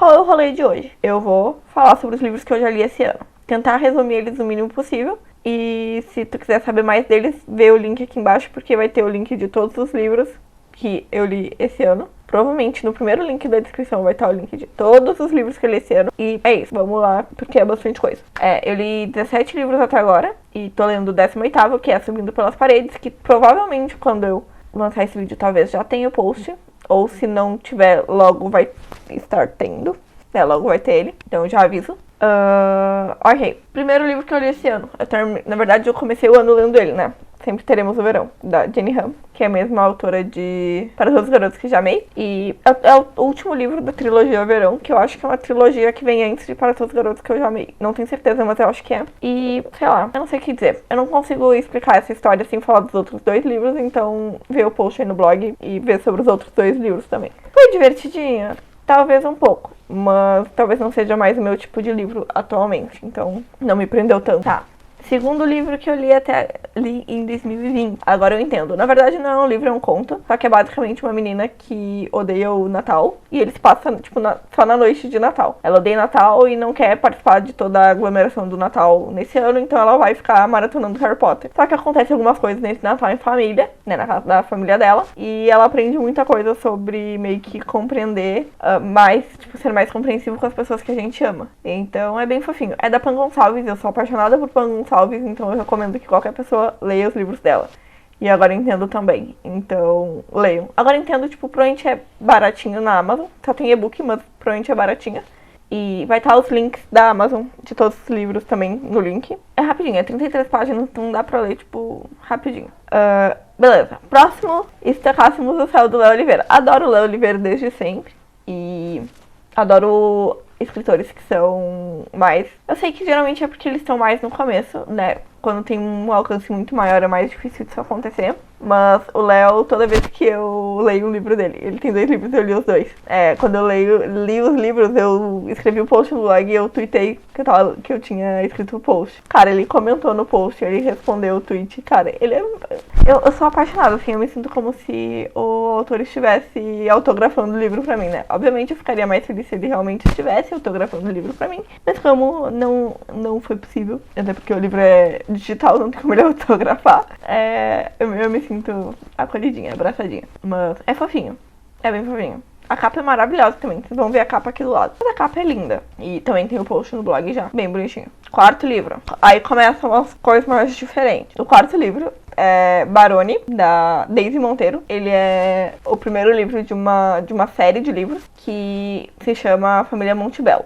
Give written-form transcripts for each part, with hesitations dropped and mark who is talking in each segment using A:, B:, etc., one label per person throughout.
A: qual é o rolê de hoje? Eu vou falar sobre os livros que eu já li esse ano. Tentar resumir eles o mínimo possível. E se tu quiser saber mais deles, vê o link aqui embaixo, porque vai ter o link de todos os livros que eu li esse ano. Provavelmente no primeiro link da descrição vai estar o link de todos os livros que eu li esse ano. E é isso, vamos lá, porque é bastante coisa. Eu li 17 livros até agora, e tô lendo o 18º, que é Subindo Pelas Paredes, que provavelmente quando eu lançar esse vídeo talvez já tenha o post. Ou se não tiver, logo vai estar tendo. Logo vai ter ele, então eu já aviso. Ok, primeiro livro que eu li esse ano. Na verdade, eu comecei o ano lendo ele, né? Sempre Teremos o Verão, da Jenny Han, que é a mesma autora de Para Todos os Garotos que Já Amei. E é o último livro da trilogia Verão, que eu acho que é uma trilogia que vem antes de Para Todos os Garotos que eu Já Amei. Não tenho certeza, mas eu acho que é. E, sei lá, eu não sei o que dizer. Eu não consigo explicar essa história sem falar dos outros 2 livros, então vê o post aí no blog e vê sobre os outros 2 livros também. Foi divertidinha? Talvez um pouco, mas talvez não seja mais o meu tipo de livro atualmente, então não me prendeu tanto. Tá. Segundo livro que eu li em 2020. Agora eu entendo. Na verdade não é um livro, é um conto. Só que é basicamente uma menina que odeia o Natal. E eles passam, tipo, só na noite de Natal. Ela odeia Natal e não quer participar de toda a aglomeração do Natal nesse ano. Então ela vai ficar maratonando Harry Potter. Só que acontece algumas coisas nesse Natal em família, né? Na casa da família dela. E ela aprende muita coisa sobre meio que compreender mais, tipo, ser mais compreensivo com as pessoas que a gente ama. Então é bem fofinho. É da Pan Gonçalves. Eu sou apaixonada por Pan Gonçalves. Então eu recomendo que qualquer pessoa leia os livros dela. E Agora Entendo também. Então, leiam. Agora Entendo, tipo, provavelmente é baratinho na Amazon. Só tem e-book, mas provavelmente é baratinho. E vai estar os links da Amazon, de todos os livros também no link. É rapidinho, é 33 páginas, então dá pra ler, tipo, rapidinho. Beleza. Próximo, Estacássemos o Céu, do Léo Oliveira. Adoro o Léo Oliveira desde sempre. E adoro escritores que são mais... Eu sei que geralmente é porque eles estão mais no começo, né? Quando tem um alcance muito maior é mais difícil disso acontecer. Mas o Léo, toda vez que eu leio um livro dele, ele tem 2 livros, eu li os 2. Quando eu li os livros, eu escrevi o post no blog e eu tuitei que eu tinha escrito o post. Cara, ele comentou no post, ele respondeu o tweet. Cara, ele é... Eu sou apaixonada, assim, eu me sinto como se o autor estivesse autografando o livro pra mim, né? Obviamente eu ficaria mais feliz se ele realmente estivesse autografando o livro pra mim. Mas como não foi possível, até porque o livro é digital, não tem como ele autografar, eu me sinto acolhidinha, abraçadinha. Mas é fofinho. É bem fofinho. A capa é maravilhosa também. Vocês vão ver a capa aqui do lado. Mas a capa é linda. E também tem o post no blog já. Bem bonitinho. 4º livro. Aí começam as coisas mais diferentes. O 4º livro é Barone, da Daisy Monteiro. Ele é o primeiro livro de uma série de livros que se chama Família Montebello.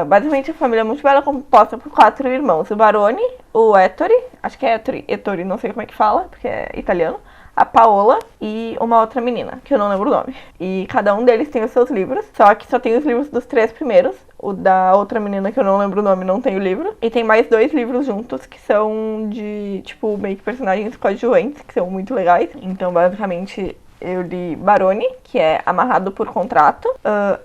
A: Basicamente, a Família Montebello é composta por 4 irmãos. O Barone, o Ettore, acho que é Ettore, não sei como é que fala, porque é italiano. A Paola e uma outra menina, que eu não lembro o nome. E cada um deles tem os seus livros, só que só tem os livros dos 3 primeiros. O da outra menina, que eu não lembro o nome, não tem o livro. E tem mais 2 livros juntos, que são de, tipo, meio que personagens coadjuvantes, que são muito legais. Então, basicamente, eu li Barone, que é Amarrado por Contrato.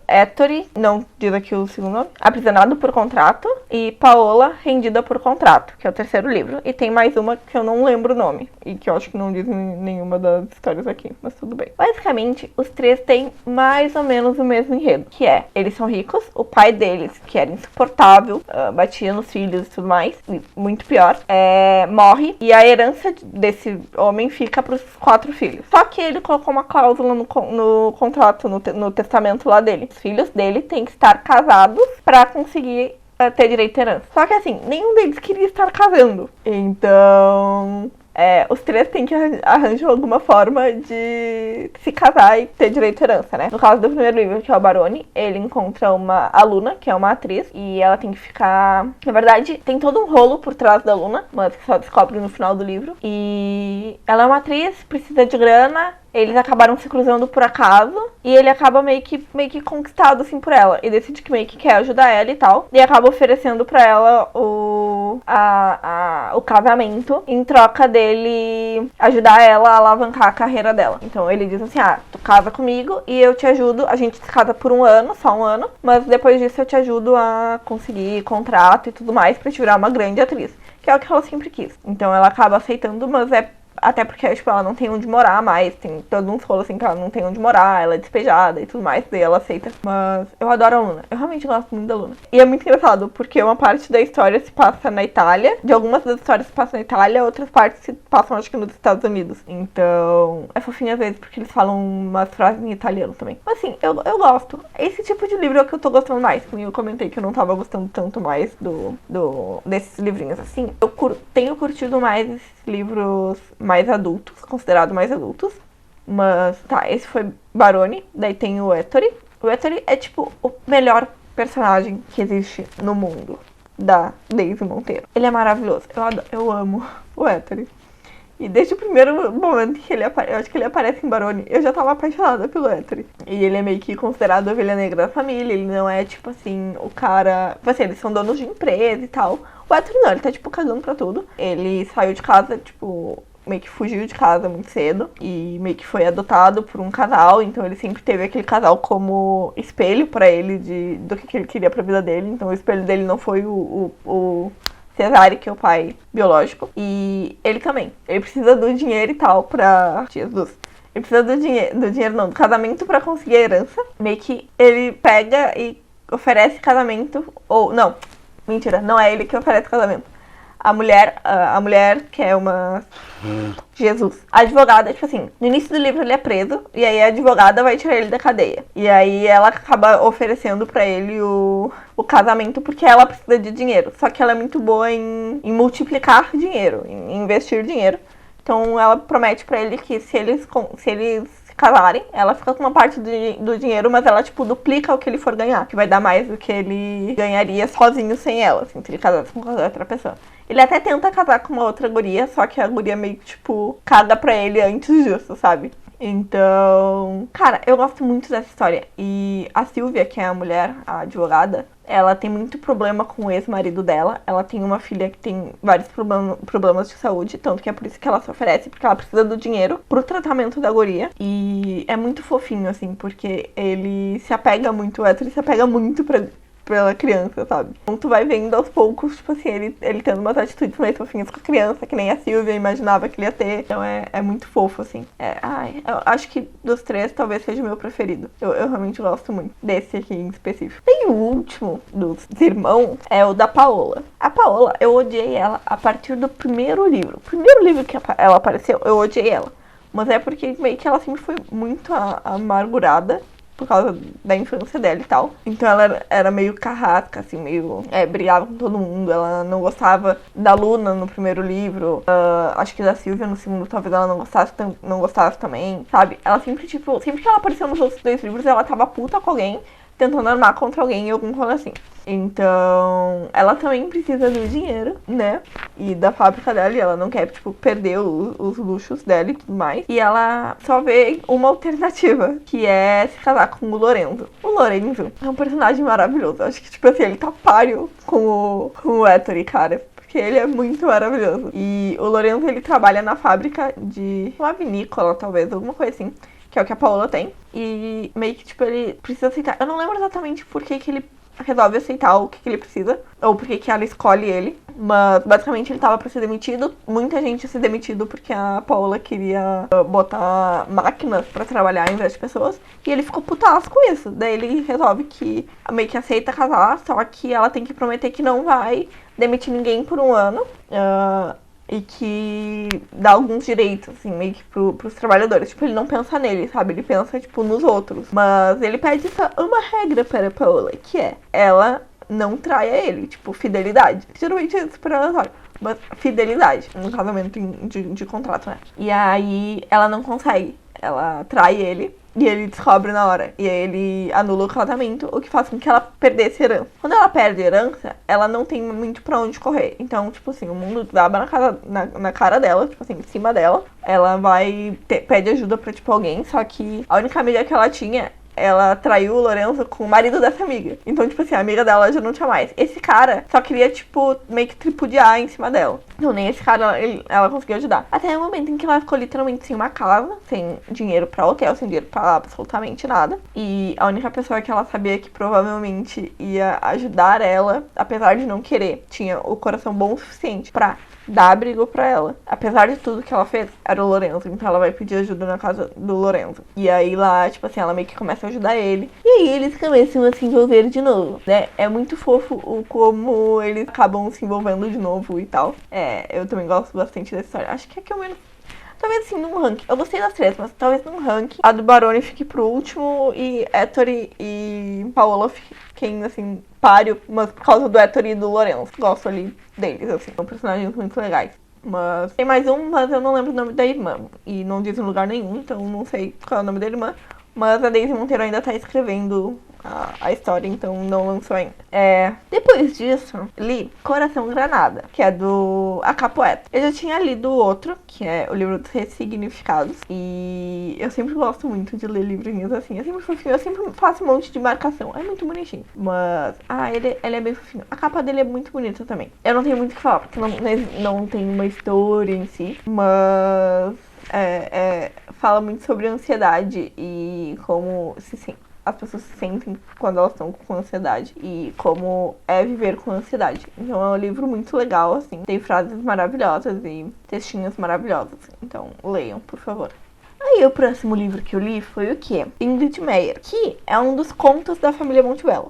A: Ettore, não diz aqui o segundo nome, Aprisionado por Contrato. E Paola, Rendida por Contrato, que é o 3º livro. E tem mais uma que eu não lembro o nome, e que eu acho que não diz nenhuma das histórias aqui, mas tudo bem. Basicamente, os 3 têm mais ou menos o mesmo enredo, que é, eles são ricos, o pai deles, que era insuportável, batia nos filhos e tudo mais, e muito pior, morre, e a herança desse homem fica pros 4 filhos. Só que ele colocou uma cláusula no contrato, no testamento lá dele. Os filhos dele têm que estar casados pra conseguir ter direito à herança. Só que assim, nenhum deles queria estar casando. Então... os 3 têm que arranjar alguma forma de se casar e ter direito à herança, né? No caso do primeiro livro, que é o Barone, ele encontra uma aluna, que é uma atriz, e ela tem que ficar... Na verdade, tem todo um rolo por trás da aluna, mas que só descobre no final do livro. E ela é uma atriz, precisa de grana, eles acabaram se cruzando por acaso, e ele acaba meio que conquistado, assim, por ela. E decide que meio que quer ajudar ela e tal, e acaba oferecendo pra ela o casamento, em troca dele ajudar ela a alavancar a carreira dela. Então ele diz assim, tu casa comigo e eu te ajudo, a gente se casa por só um ano, mas depois disso eu te ajudo a conseguir contrato e tudo mais pra te virar uma grande atriz, que é o que ela sempre quis. Então ela acaba aceitando, mas é Até porque, tipo, ela não tem onde morar mais. Tem todo um rolo assim que ela não tem onde morar, ela é despejada e tudo mais, daí ela aceita. Mas eu adoro a Luna. Eu realmente gosto muito da Luna. E é muito engraçado, porque uma parte da história se passa na Itália. De algumas das histórias se passam na Itália, outras partes se passam, acho que, nos Estados Unidos. Então, é fofinho às vezes, porque eles falam umas frases em italiano também. Mas assim, eu gosto. Esse tipo de livro é o que eu tô gostando mais. Como eu comentei que eu não tava gostando tanto mais desses livrinhos assim. Eu tenho curtido mais esses livros mais adultos, considerados mais adultos. Mas, tá, esse foi Barone. Daí tem o Ettore. O Ettore é, tipo, o melhor personagem que existe no mundo da Daisy Monteiro. Ele é maravilhoso. Eu amo o Ettore. E desde o primeiro momento que ele aparece, eu acho que ele aparece em Barone, eu já tava apaixonada pelo Ettore. E ele é meio que considerado a ovelha negra da família, ele não é, tipo assim, o cara... Tipo assim, eles são donos de empresa e tal. O Ettore não, ele tá, tipo, cagando pra tudo. Ele saiu de casa, tipo... meio que fugiu de casa muito cedo e meio que foi adotado por um casal, então ele sempre teve aquele casal como espelho pra ele do que ele queria pra vida dele. Então o espelho dele não foi o Cesare, que é o pai biológico, e ele também. Ele precisa do dinheiro e tal pra... Jesus. Ele precisa do dinheiro não, do casamento pra conseguir a herança. Meio que ele pega e oferece casamento, ou... Não, mentira, não é ele que oferece casamento. A mulher que é uma... Jesus. A advogada, tipo assim, no início do livro ele é preso, e aí a advogada vai tirar ele da cadeia. E aí ela acaba oferecendo pra ele o casamento porque ela precisa de dinheiro. Só que ela é muito boa em multiplicar dinheiro, em investir dinheiro. Então ela promete pra ele que se eles se casarem, ela fica com uma parte do dinheiro, mas ela, tipo, duplica o que ele for ganhar. Que vai dar mais do que ele ganharia sozinho sem ela, assim, se ele casasse com outra pessoa. Ele até tenta casar com uma outra guria, só que a guria meio que, tipo, caga pra ele antes disso, sabe? Então, cara, eu gosto muito dessa história. E a Silvia, que é a mulher, a advogada, ela tem muito problema com o ex-marido dela. Ela tem uma filha que tem vários problemas de saúde, tanto que é por isso que ela se oferece, porque ela precisa do dinheiro pro tratamento da guria. E é muito fofinho, assim, porque ele se apega muito, o Ettore se apega muito pela criança, sabe? Então tu vai vendo aos poucos, tipo assim, ele tendo umas atitudes mais fofinhas com a criança, que nem a Silvia imaginava que ele ia ter. Então é muito fofo, assim. Eu acho que dos três talvez seja o meu preferido. Eu realmente gosto muito desse aqui em específico. E o último dos irmãos é o da Paola. A Paola, eu odiei ela a partir do primeiro livro. O primeiro livro que ela apareceu, eu odiei ela. Mas é porque meio que ela sempre foi muito amargurada por causa da infância dela e tal. Então ela era meio carrasca, assim, meio... brigava com todo mundo. Ela não gostava da Luna no primeiro livro. Acho que da Silvia no segundo talvez ela não gostasse também, sabe? Ela sempre, tipo... Sempre que ela apareceu nos outros dois livros, ela tava puta com alguém, tentando armar contra alguém em algum rolê assim. Então, ela também precisa do dinheiro, né? E da fábrica dela, e ela não quer, tipo, perder os luxos dela e tudo mais. E ela só vê uma alternativa, que é se casar com o Lorenzo. O Lorenzo é um personagem maravilhoso. Acho que, tipo assim, ele tá páreo com o Ettore, cara. Porque ele é muito maravilhoso. E o Lorenzo, ele trabalha na fábrica de uma vinícola, talvez, alguma coisa assim. Que é o que a Paola tem. E meio que, tipo, ele precisa aceitar. Eu não lembro exatamente por que ele resolve aceitar o que ele precisa. Ou por que ela escolhe ele. Mas, basicamente, ele tava pra ser demitido. Muita gente ia ser demitido porque a Paola queria botar máquinas pra trabalhar ao invés de pessoas. E ele ficou putaço com isso. Daí ele resolve que meio que aceita casar. Só que ela tem que prometer que não vai demitir ninguém por um ano. E que dá alguns direitos, assim, meio que pros trabalhadores. Tipo, ele não pensa nele, sabe? Ele pensa, tipo, nos outros. Mas ele pede só uma regra para a Paola, que é ela não traia ele. Tipo, fidelidade. Geralmente é super aleatório. Mas fidelidade, no casamento de contrato, né? E aí ela não consegue. Ela trai ele. E ele descobre na hora. E aí ele anula o casamento, o que faz com que ela perdesse herança. Quando ela perde herança, ela não tem muito pra onde correr. Então, tipo assim, o mundo desaba na cara dela, tipo assim, em cima dela. Ela pede ajuda pra, tipo, alguém. Só que a única amiga que ela tinha, ela traiu o Lorenzo com o marido dessa amiga. Então, tipo assim, a amiga dela já não tinha mais. Esse cara só queria, tipo, meio que tripudiar em cima dela. Então nem esse cara ela conseguiu ajudar. Até o momento em que ela ficou literalmente sem uma casa, sem dinheiro pra hotel, sem dinheiro pra absolutamente nada. E a única pessoa que ela sabia que provavelmente ia ajudar ela, apesar de não querer, tinha o coração bom o suficiente pra dar abrigo pra ela. Apesar de tudo que ela fez, era o Lorenzo. Então ela vai pedir ajuda na casa do Lorenzo. E aí lá, tipo assim, ela meio que começa a ajudar ele. E aí eles começam a se envolver de novo, né? É muito fofo o como eles acabam se envolvendo de novo e tal. Eu também gosto bastante dessa história. Acho que é que eu menos... Talvez assim, num ranking. Eu gostei das três, mas talvez num ranking a do Barone fique pro último e Ettore e Paola fiquem, assim, páreo. Mas por causa do Ettore e do Lorenzo. Gosto ali deles, assim. São personagens muito legais. Mas tem mais um, mas eu não lembro o nome da irmã. E não diz em lugar nenhum, então não sei qual é o nome da irmã. Mas a Daisy Monteiro ainda tá escrevendo a história, então não lançou ainda. Depois disso, li Coração Granada, que é do A Poeta. Eu já tinha lido outro, que é o livro dos Ressignificados. E eu sempre gosto muito de ler livrinhos assim. É sempre fofinho, eu sempre faço um monte de marcação. É muito bonitinho. Mas, ele é bem fofinho. A capa dele é muito bonita também. Eu não tenho muito o que falar, porque não tem uma história em si. Mas fala muito sobre ansiedade e como as pessoas se sentem quando elas estão com ansiedade e como é viver com ansiedade. Então é um livro muito legal, assim. Tem frases maravilhosas e textinhos maravilhosos. Então leiam, por favor. Aí o próximo livro que eu li foi o quê? Ingrid Meyer, que é um dos contos da família Montefello.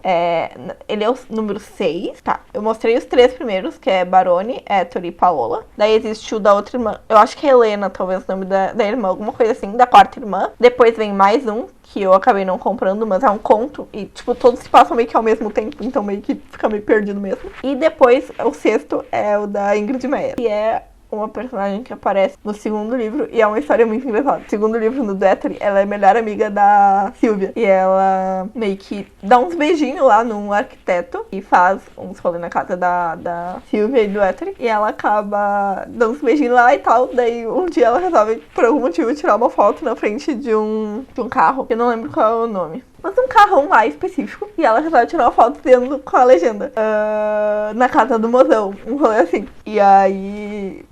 A: Ele é o número 6, tá? Eu mostrei os 3 primeiros, que é Barone, Ettore e Paola. Daí existe o da outra irmã, eu acho que é Helena, talvez o nome da irmã, alguma coisa assim, da quarta irmã. Depois vem mais um, que eu acabei não comprando, mas é um conto. E, tipo, todos se passam meio que ao mesmo tempo, então meio que fica meio perdido mesmo. E depois, o 6º é o da Ingrid Meyer, que é uma personagem que aparece no segundo livro e é uma história muito engraçada. No segundo livro, no Ettore, ela é melhor amiga da Silvia e ela meio que dá uns beijinhos lá num arquiteto e faz uns rolês na casa da Silvia e do Ettore e ela acaba dando uns beijinhos lá e tal. Daí um dia ela resolve, por algum motivo, tirar uma foto na frente de um carro, eu não lembro qual é o nome, mas um carrão lá específico. E ela resolve tirar uma foto dentro com a legenda na casa do mozão, um rolê assim. E aí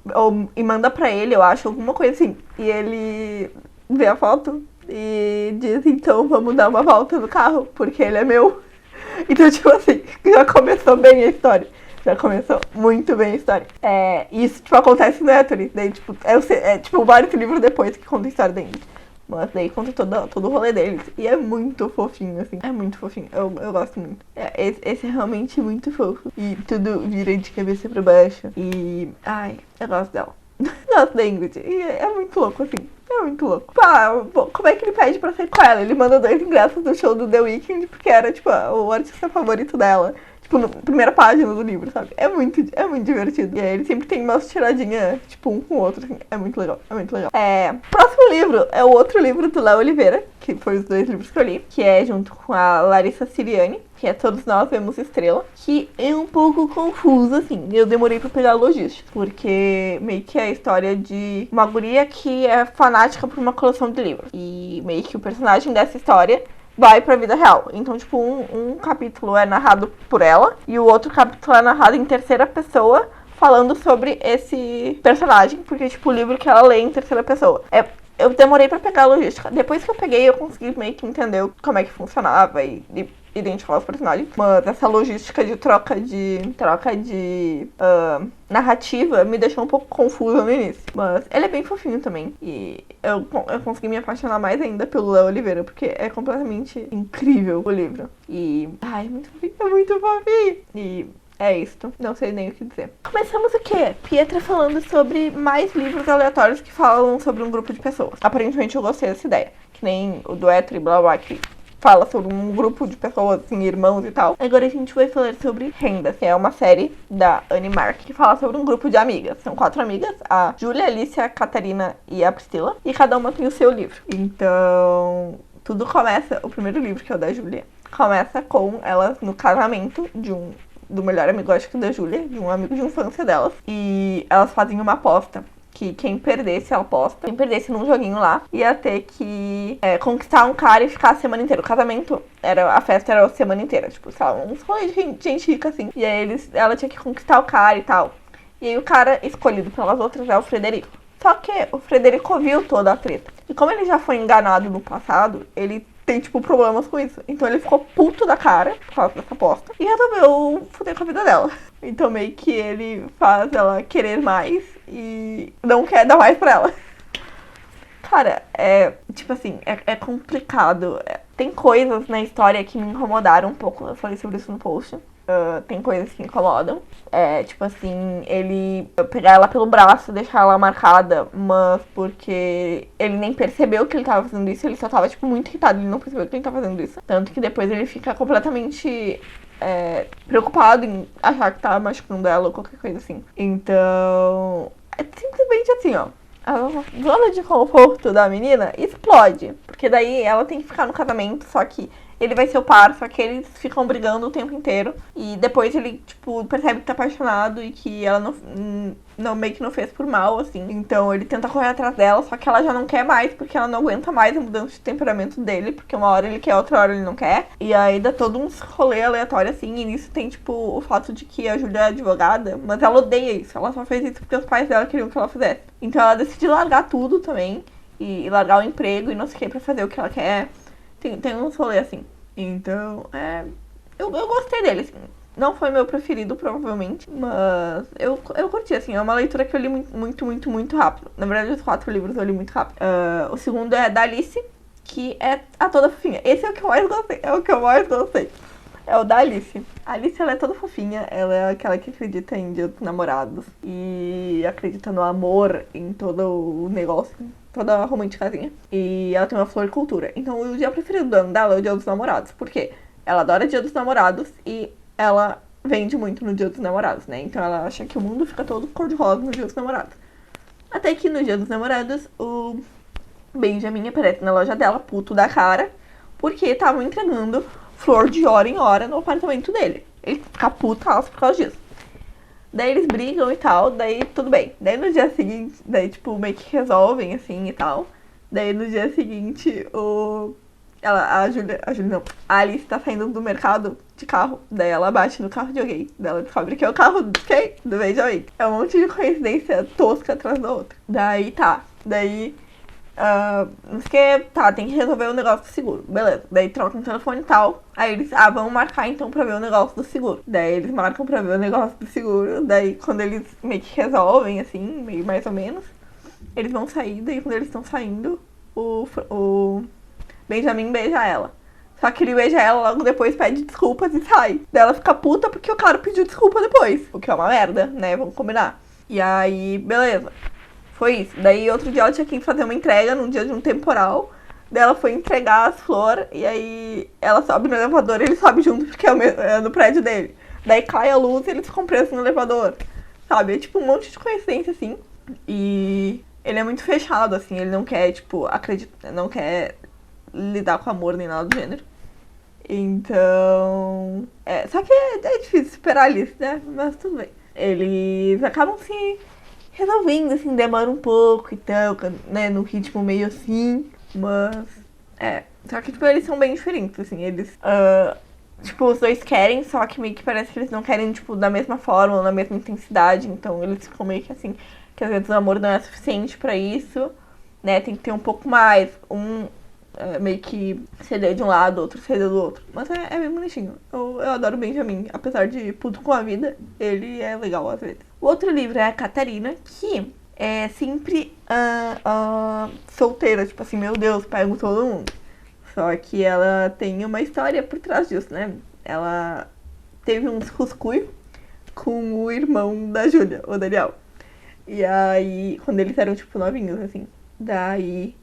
A: e manda pra ele, eu acho, alguma coisa assim. E ele vê a foto e diz, então vamos dar uma volta no carro, porque ele é meu. Então, tipo assim, já começou bem a história. Já começou muito bem a história. Isso, tipo, acontece no Ettore. Daí, tipo, tipo vários livros depois que conta a história dele. Mas daí conta todo o rolê deles. E é muito fofinho, assim. É muito fofinho. Eu gosto muito. Esse é realmente muito fofo. E tudo vira de cabeça pra baixo. E... ai, eu gosto dela. Gosto da Ingrid. E é muito louco, assim. É muito louco. Como é que ele pede pra sair com ela? Ele manda 2 ingressos do show do The Weeknd, porque era, tipo, o artista favorito dela. Tipo, na primeira página do livro, sabe? É muito divertido. E aí ele sempre tem umas tiradinhas, tipo, um com o outro, assim. É muito legal, é muito legal. Próximo livro é o outro livro do Léo Oliveira, que foi os 2 livros que eu li, que é junto com a Larissa Siriani, que é Todos Nós Vemos Estrela, que é um pouco confuso, assim. Eu demorei pra pegar a logística, porque meio que é a história de uma guria que é fanática por uma coleção de livros. E meio que o personagem dessa história vai pra vida real. Então, tipo, um capítulo é narrado por ela e o outro capítulo é narrado em terceira pessoa, falando sobre esse personagem, porque, tipo, o livro que ela lê em terceira pessoa. Eu demorei pra pegar a logística. Depois que eu peguei, eu consegui meio que entender como é que funcionava e identificar os personagens. Mas essa logística de troca de narrativa me deixou um pouco confusa no início. Mas ele é bem fofinho também. E eu consegui me apaixonar mais ainda pelo Léo Oliveira, porque é completamente incrível o livro. E... ai, muito fofinho, é muito fofinho. E... é isso, não sei nem o que dizer. Começamos o quê? Pietra falando sobre mais livros aleatórios que falam sobre um grupo de pessoas. Aparentemente eu gostei dessa ideia. Que nem o do Ettore e blá blá, que fala sobre um grupo de pessoas, assim, irmãos e tal. Agora a gente vai falar sobre Renda, que é uma série da Annie Mark, que fala sobre um grupo de amigas. São 4 amigas, a Júlia, a Alicia, a Catarina e a Priscila. E cada uma tem o seu livro. Então, tudo começa, o primeiro livro, que é o da Júlia, começa com elas no casamento do melhor amigo, acho que da Júlia, de um amigo de infância delas. E elas fazem uma aposta, que quem perdesse a aposta, quem perdesse num joguinho lá, ia ter que conquistar um cara e ficar a semana inteira. O casamento, a festa era a semana inteira, tipo, sei lá, uns rolês de gente rica, assim. E aí ela tinha que conquistar o cara e tal. E aí o cara escolhido pelas outras é o Frederico. Só que o Frederico viu toda a treta. E como ele já foi enganado no passado, ele tem, tipo, problemas com isso. Então ele ficou puto da cara por causa dessa aposta e resolveu foder com a vida dela. Então meio que ele faz ela querer mais e não quer dar mais pra ela. Cara, tipo assim, é complicado. Tem coisas na história que me incomodaram um pouco. Eu falei sobre isso no post. Tem coisas que incomodam. Tipo assim, ele pegar ela pelo braço, deixar ela marcada, mas porque ele nem percebeu que ele tava fazendo isso, ele só tava, tipo, muito irritado, ele não percebeu que ele tava fazendo isso. Tanto que depois ele fica completamente preocupado em achar que tá machucando ela ou qualquer coisa assim. Então, é simplesmente assim, ó. A zona de conforto da menina explode. Porque daí ela tem que ficar no casamento, só que ele vai ser o par, só que eles ficam brigando o tempo inteiro. E depois ele, tipo, percebe que tá apaixonado e que ela não meio que não fez por mal, assim. Então ele tenta correr atrás dela, só que ela já não quer mais, porque ela não aguenta mais a mudança de temperamento dele, porque uma hora ele quer, outra hora ele não quer. E aí dá todo uns rolê aleatório, assim, e nisso tem, tipo, o fato de que a Júlia é advogada, mas ela odeia isso. Ela só fez isso porque os pais dela queriam que ela fizesse. Então ela decidiu largar tudo também, e largar o emprego e não sei o que pra fazer o que ela quer. Tem uns rolês assim. Então, eu gostei dele, assim. Não foi meu preferido, provavelmente, mas eu curti, assim. É uma leitura que eu li muito rápido. Na verdade, os 4 livros eu li muito rápido. O segundo é da Alice, que é a toda fofinha. Esse é o que eu mais gostei. É o da Alice. A Alice, ela é toda fofinha. Ela é aquela que acredita em Dia dos Namorados. E acredita no amor, em todo o negócio. Toda a romanticazinha. E ela tem uma floricultura. Então o dia preferido do ano dela é o Dia dos Namorados. Por quê? Ela adora Dia dos Namorados e ela vende muito no Dia dos Namorados, né? Então ela acha que o mundo fica todo cor-de-rosa no Dia dos Namorados. Até que no Dia dos Namorados, o Benjamin aparece na loja dela, puto da cara, porque estavam entregando flor de hora em hora no apartamento dele. Ele fica putaço por causa disso. Daí eles brigam e tal, daí tudo bem. Daí no dia seguinte, daí tipo, meio que resolvem, assim, e tal. Daí no dia seguinte, a Júlia não, a Alice tá saindo do mercado de carro. Daí ela bate no carro de alguém. Daí ela descobre que é o carro de quem? Do Benjamin. É um monte de coincidência tosca atrás da outra. Daí tá. Daí não sei o que, tá, tem que resolver o negócio do seguro. Beleza. Daí trocam o telefone e tal. Aí eles, vamos marcar então pra ver o negócio do seguro. Daí eles marcam pra ver o negócio do seguro. Daí quando eles meio que resolvem, assim, meio mais ou menos, eles vão sair. Daí quando eles estão saindo, o Benjamin beija ela. Só que ele beija ela, logo depois pede desculpas e sai. Daí ela fica puta porque o cara pediu desculpa depois. O que é uma merda, né? Vamos combinar. E aí, beleza. Foi isso. Daí outro dia ela tinha que fazer uma entrega num dia de um temporal. Daí ela foi entregar as flores e aí ela sobe no elevador e ele sobe junto porque é no prédio dele. Daí cai a luz e eles ficam presos no elevador. Sabe? É tipo um monte de coincidência, assim. E ele é muito fechado, assim. Ele não quer, tipo, acreditar, não quer lidar com amor nem nada do gênero. Então... só que é difícil superar isso, né? Mas tudo bem. Eles acabam se resolvendo, assim, demora um pouco e tal, né? No ritmo meio assim. Mas... só que, tipo, eles são bem diferentes, assim. Eles... tipo, os dois querem, só que meio que parece que eles não querem, tipo, da mesma forma ou na mesma intensidade. Então eles ficam meio que assim... Que às vezes o amor não é suficiente pra isso, né? Tem que ter um pouco mais. Meio que ceder de um lado, outro ceder do outro. Mas é bem bonitinho. Eu adoro o Benjamin. Apesar de puto com a vida, ele é legal às vezes. O outro livro é a Catarina, que é sempre solteira. Tipo assim, meu Deus, pego todo mundo. Só que ela tem uma história por trás disso, né? Ela teve uns rascunhos com o irmão da Júlia, o Daniel. E aí, quando eles eram, tipo, novinhos, assim. Daí...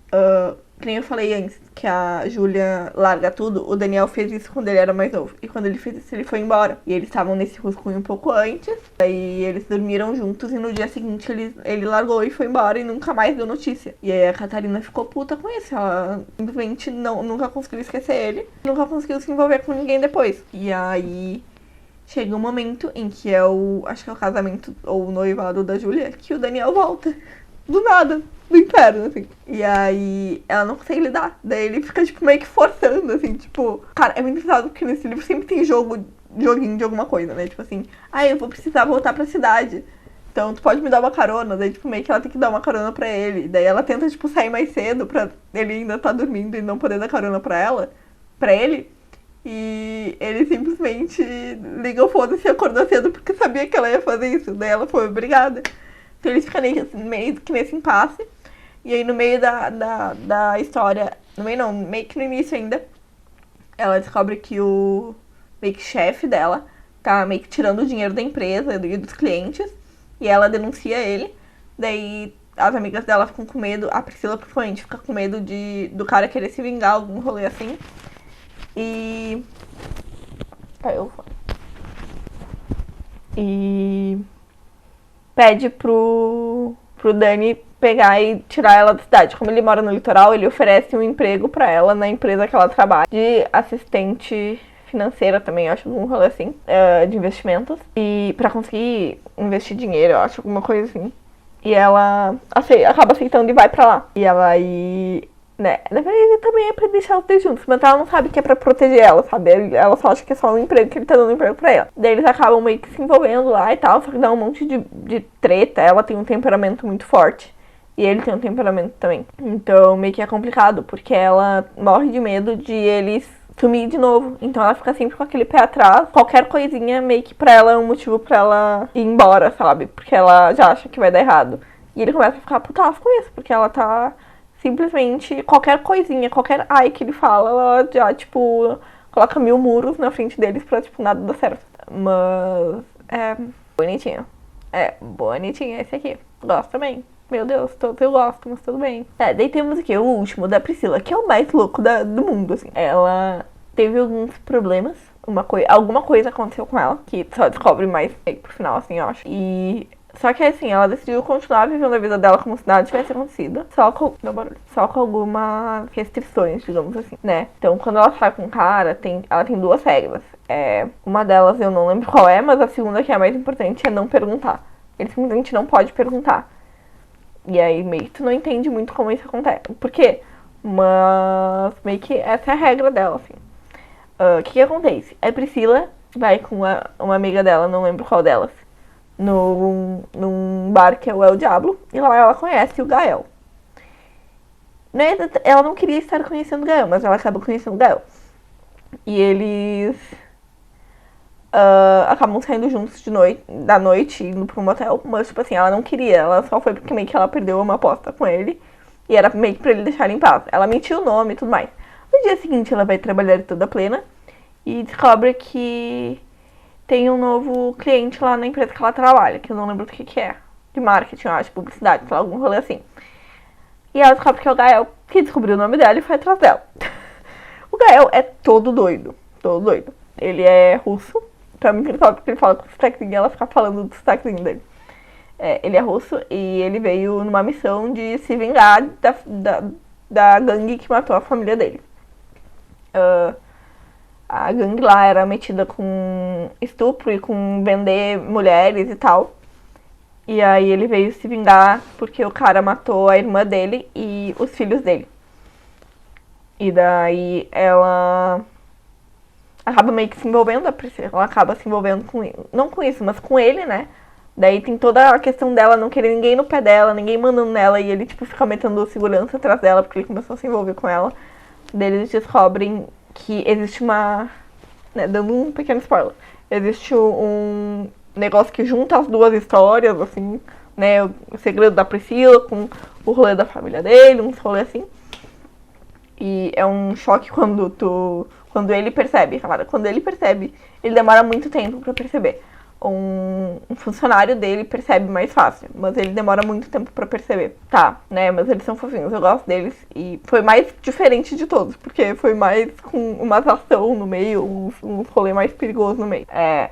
A: que nem eu falei antes, que a Júlia larga tudo, o Daniel fez isso quando ele era mais novo. E quando ele fez isso, ele foi embora. E eles estavam nesse rascunho um pouco antes. Daí eles dormiram juntos e no dia seguinte ele largou e foi embora e nunca mais deu notícia. E aí a Catarina ficou puta com isso. Ela simplesmente nunca conseguiu esquecer ele. Nunca conseguiu se envolver com ninguém depois. E aí chega um momento em que acho que é o casamento ou o noivado da Júlia, que o Daniel volta. Do nada. Do inferno, assim. E aí ela não consegue lidar. Daí ele fica, tipo, meio que forçando, assim, tipo... Cara, é muito engraçado porque nesse livro sempre tem joguinho de alguma coisa, né? Tipo assim, eu vou precisar voltar pra cidade. Então tu pode me dar uma carona, daí tipo, meio que ela tem que dar uma carona pra ele. Daí ela tenta, tipo, sair mais cedo pra ele ainda tá dormindo e não poder dar carona pra ele. E ele simplesmente liga o foda-se e acordou cedo porque sabia que ela ia fazer isso. Daí ela foi obrigada. Então eles ficam meio que nesse impasse. E aí no meio da história, no meio não, meio que no início ainda, ela descobre que o meio que chefe dela tá meio que tirando o dinheiro da empresa e dos clientes. E ela denuncia ele. Daí as amigas dela ficam com medo, a Priscila principalmente fica com medo do cara querer se vingar, algum rolê assim. E. E pede pro Dani pegar e tirar ela da cidade. Como ele mora no litoral, ele oferece um emprego pra ela na empresa que ela trabalha, de assistente financeira também, eu acho, um rolê assim, de investimentos. E pra conseguir investir dinheiro, eu acho, alguma coisa assim. E ela acaba aceitando e vai pra lá. E ela aí, né, na verdade também é pra deixar os dois juntos, mas ela não sabe que é pra proteger ela, sabe? Ela só acha que é só um emprego, que ele tá dando um emprego pra ela. Daí eles acabam meio que se envolvendo lá e tal, só que dá um monte de treta. Ela tem um temperamento muito forte. E ele tem um temperamento também. Então meio que é complicado, porque ela morre de medo de eles sumir de novo. Então ela fica sempre com aquele pé atrás. Qualquer coisinha meio que pra ela é um motivo pra ela ir embora, sabe? Porque ela já acha que vai dar errado. E ele começa a ficar putaço com isso, porque ela tá simplesmente, qualquer coisinha, qualquer ai que ele fala, ela já, tipo, coloca 1000 muros na frente deles pra, tipo, nada dar certo. Mas é bonitinho. É bonitinho esse aqui. Gosto também. Meu Deus, todos eu gosto, mas tudo bem. Daí temos aqui o último, da Priscila, que é o mais louco do mundo, assim. Ela teve alguns problemas, alguma coisa aconteceu com ela, que só descobre mais pro final, assim, eu acho. E só que assim, ela decidiu continuar vivendo a vida dela como se nada tivesse acontecido, só com algumas restrições, digamos assim, né? Então, quando ela sai com o cara, ela tem 2 regras. Uma delas eu não lembro qual é, mas a segunda, que é a mais importante, é não perguntar. Ele simplesmente não pode perguntar. E aí meio que tu não entende muito como isso acontece. Por quê? Mas meio que essa é a regra dela, assim. O que acontece? A Priscila vai com uma amiga dela, não lembro qual delas, num bar que é o El Diablo, e lá ela conhece o Gael. Ela não queria estar conhecendo o Gael, mas ela acaba conhecendo o Gael. E eles acabam saindo juntos da noite, indo pra um motel, mas tipo assim, ela não queria, ela só foi porque meio que ela perdeu uma aposta com ele, e era meio que pra ele deixar em paz. Ela mentiu o nome e tudo mais. No dia seguinte ela vai trabalhar toda plena, e descobre que tem um novo cliente lá na empresa que ela trabalha, que eu não lembro do que é. De marketing, eu acho, publicidade, sei lá, algum rolê assim. E ela descobre que é o Gael, que descobriu o nome dela e foi atrás dela. O Gael é todo doido, todo doido. Ele é russo, pra mim ele fala porque ele fala com o sotaquezinho, ela fica falando do sotaquezinho dele. Ele é russo e ele veio numa missão de se vingar da gangue que matou a família dele. A gangue lá era metida com estupro e com vender mulheres e tal. E aí ele veio se vingar porque o cara matou a irmã dele e os filhos dele. E daí ela acaba meio que se envolvendo, ela acaba se envolvendo com ele. Não com isso, mas com ele, né? Daí tem toda a questão dela não querer ninguém no pé dela, ninguém mandando nela, e ele tipo fica metendo segurança atrás dela porque ele começou a se envolver com ela. Daí eles descobrem que existe uma... né, dando um pequeno spoiler. Existe um negócio que junta as duas histórias, assim, né? O segredo da Priscila com o rolê da família dele, uns rolê assim. E é um choque quando ele percebe, cara. Quando ele percebe, ele demora muito tempo pra perceber. Um funcionário dele percebe mais fácil, mas ele demora muito tempo pra perceber. Tá, né, mas eles são fofinhos, eu gosto deles. E foi mais diferente de todos, porque foi mais com uma ação no meio, um rolê mais perigoso no meio.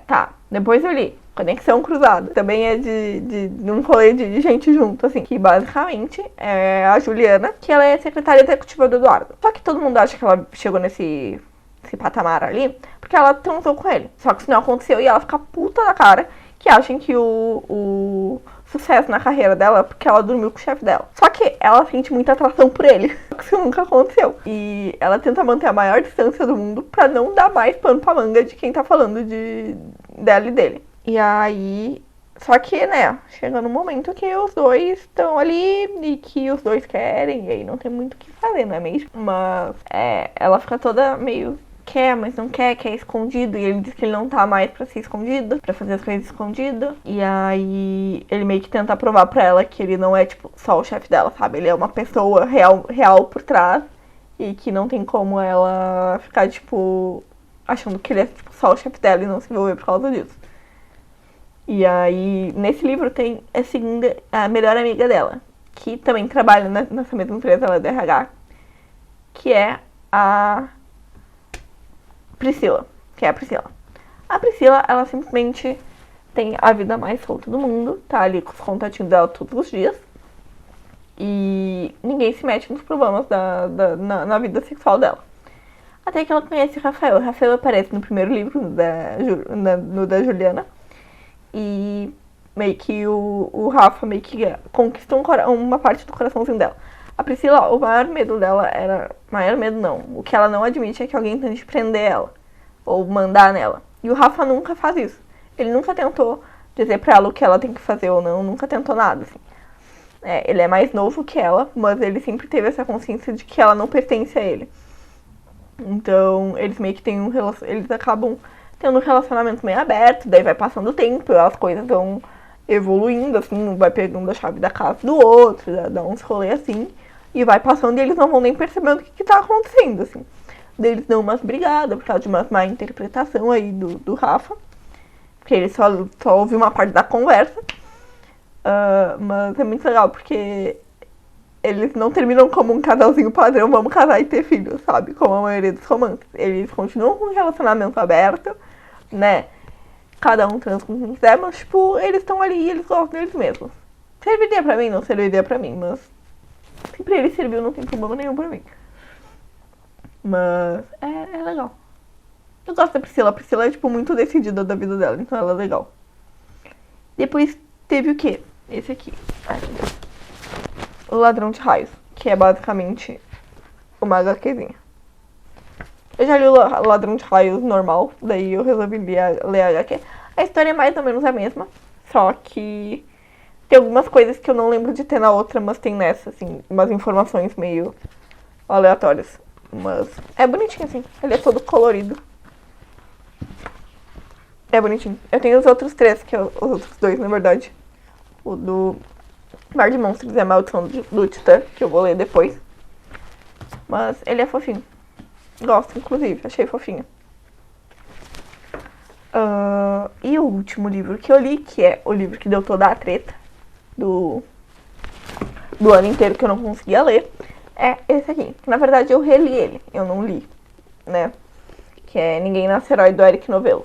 A: Tá, depois eu li Conexão Cruzada. Também é de um rolê de gente junto, assim. Que basicamente é a Juliana, que ela é secretária executiva do Eduardo. Só que todo mundo acha que ela chegou nesse patamar ali, porque ela transou com ele. Só que isso não aconteceu e ela fica puta da cara, que acham que o sucesso na carreira dela é porque ela dormiu com o chefe dela. Só que ela sente muita atração por ele, só que isso nunca aconteceu. E ela tenta manter a maior distância do mundo pra não dar mais pano pra manga de quem tá falando dela e dele. E aí, Só que, né, chega no momento que os dois estão ali e que os dois querem, e aí não tem muito o que fazer, não é mesmo? Mas ela fica toda meio quer, mas não quer, quer escondido, e ele diz que ele não tá mais pra ser escondido, pra fazer as coisas escondido. E aí ele meio que tenta provar pra ela que ele não é, tipo, só o chefe dela, sabe? Ele é uma pessoa real por trás e que não tem como ela ficar, tipo, achando que ele é, tipo, só o chefe dela e não se envolver por causa disso. E aí, nesse livro tem a melhor amiga dela, que também trabalha nessa mesma empresa, ela é do RH, que é a Priscila, que é a Priscila. A Priscila, ela simplesmente tem a vida mais solta do mundo, tá ali com os contatinhos dela todos os dias. E ninguém se mete nos problemas na vida sexual dela. Até que ela conhece o Rafael. O Rafael aparece no primeiro livro, no da Juliana. E meio que o Rafa meio que conquistou uma parte do coraçãozinho dela. A Priscila, o maior medo dela era... Maior medo não. O que ela não admite é que alguém tente prender ela. Ou mandar nela. E o Rafa nunca faz isso. Ele nunca tentou dizer pra ela o que ela tem que fazer ou não. Nunca tentou nada, assim. Ele é mais novo que ela, mas ele sempre teve essa consciência de que ela não pertence a ele. Então, eles meio que têm eles acabam tendo um relacionamento meio aberto, daí vai passando o tempo, as coisas vão evoluindo, assim, um vai pegando a chave da casa do outro, dá uns rolês assim, e vai passando e eles não vão nem percebendo o que tá acontecendo, assim. Daí eles dão umas brigadas por causa de uma má interpretação aí do Rafa, porque ele só ouviu uma parte da conversa, mas é muito legal, porque eles não terminam como um casalzinho padrão, vamos casar e ter filhos, sabe? Como a maioria dos romances. Eles continuam com um relacionamento aberto, né? Cada um trans com quem quiser, mas, tipo, eles estão ali e eles gostam deles mesmos. Serviria pra mim? Não serviria pra mim, mas se pra ele serviu, não tem problema nenhum pra mim. Mas é legal. Eu gosto da Priscila. A Priscila é, tipo, muito decidida da vida dela, então ela é legal. Depois teve o quê? Esse aqui. Ai, meu Deus. O Ladrão de Raios, que é basicamente uma HQzinha. Eu já li o Ladrão de Raios normal, daí eu resolvi ler a HQ. A história é mais ou menos a mesma, só que tem algumas coisas que eu não lembro de ter na outra, mas tem nessa, assim, umas informações meio aleatórias. Mas é bonitinho, assim, ele é todo colorido. É bonitinho. Eu tenho os outros três, que é os outros dois, na verdade. O do Mar de Monstros e a Maldição do Titã, que eu vou ler depois. Mas ele é fofinho. Gosto, inclusive. Achei fofinho. E o último livro que eu li, que é o livro que deu toda a treta do ano inteiro que eu não conseguia ler, é esse aqui. Na verdade, eu reli ele. Eu não li, né? Que é Ninguém Nasce Herói, do Eric Novello.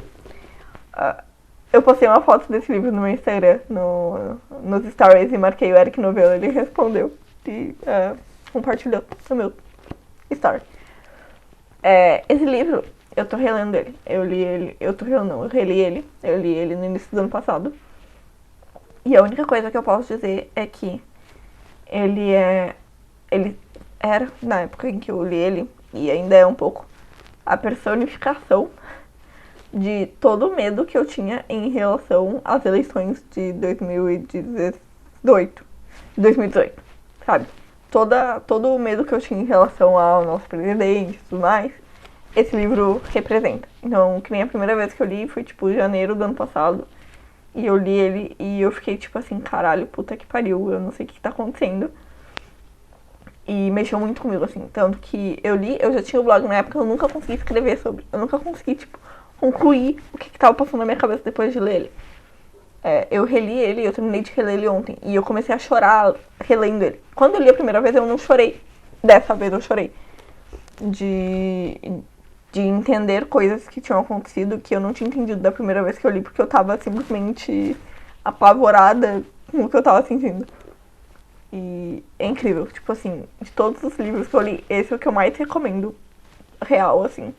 A: Eu postei uma foto desse livro no meu Instagram, nos stories, e marquei o Eric Novello. Ele respondeu e compartilhou no meu story. Esse livro, eu tô relendo ele. Eu li ele, eu reli ele. Eu li ele no início do ano passado. E a única coisa que eu posso dizer é que ele era, na época em que eu li ele, e ainda é um pouco, a personificação de todo o medo que eu tinha em relação às eleições de 2018, sabe? Todo o medo que eu tinha em relação ao nosso presidente e tudo mais, esse livro representa. Então, que nem a primeira vez que eu li foi, tipo, janeiro do ano passado, e eu li ele e eu fiquei, tipo assim, caralho, puta que pariu, eu não sei o que tá acontecendo. E mexeu muito comigo, assim, tanto que eu já tinha o blog na época, eu nunca consegui escrever sobre, eu nunca consegui, tipo, concluir o que tava passando na minha cabeça depois de ler ele. Eu reli ele, eu terminei de reler ele ontem, e eu comecei a chorar relendo ele. Quando eu li a primeira vez, eu não chorei. Dessa vez eu chorei. De entender coisas que tinham acontecido que eu não tinha entendido da primeira vez que eu li, porque eu tava simplesmente apavorada com o que eu tava sentindo. E é incrível, tipo assim, de todos os livros que eu li, esse é o que eu mais recomendo, real, assim.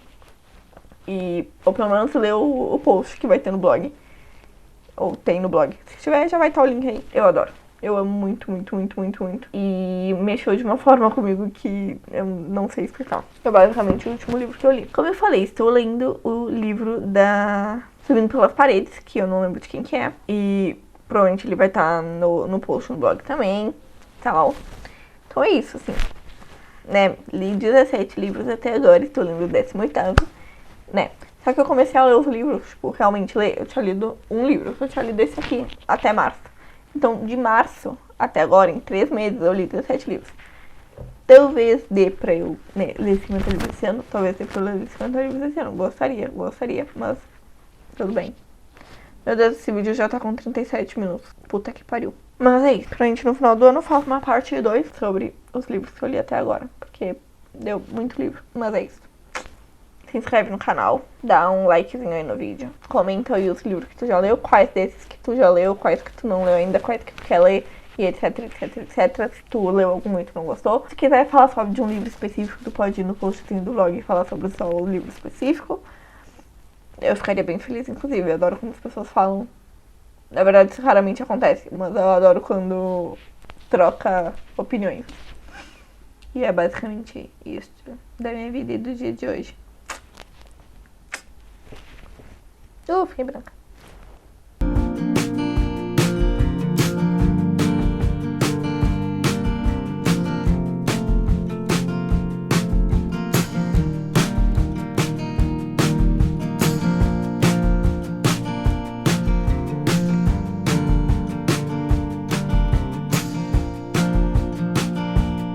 A: Ou pelo menos ler o post que vai ter no blog. Ou tem no blog. Se tiver, já vai estar o link aí. Eu adoro. Eu amo muito, muito, muito, muito, muito. E mexeu de uma forma comigo que eu não sei explicar. É basicamente o último livro que eu li. Como eu falei, estou lendo o livro da Subindo pelas Paredes, que eu não lembro de quem que é. E Provavelmente ele vai estar no post no blog também, tal. Então é isso, assim. Né? Li 17 livros até agora, estou lendo o 18º, né? Só que eu comecei a ler os livros, tipo, realmente ler. Eu tinha lido um livro, eu tinha lido esse aqui, até março. Então, de março até agora, em 3 meses, eu li 17 livros. Talvez dê pra eu ler 50 livros esse ano, talvez dê pra eu ler 50 livros esse ano. Gostaria, mas tudo bem. Meu Deus, esse vídeo já tá com 37 minutos. Puta que pariu. Mas é isso, pra gente no final do ano eu faço uma parte 2 sobre os livros que eu li até agora. Porque deu muito livro, mas é isso. Se inscreve no canal, dá um likezinho aí no vídeo. Comenta aí os livros que tu já leu, quais desses que tu já leu, quais que tu não leu ainda, quais que tu quer ler, e etc, etc, etc. Se tu leu algum e tu não gostou. Se quiser falar só de um livro específico, tu pode ir no postzinho do blog e falar sobre só o livro específico. Eu ficaria bem feliz, inclusive. Eu adoro quando as pessoas falam. Na verdade, isso raramente acontece, mas eu adoro quando troca opiniões. E é basicamente isso da minha vida e do dia de hoje. Fiquei branca.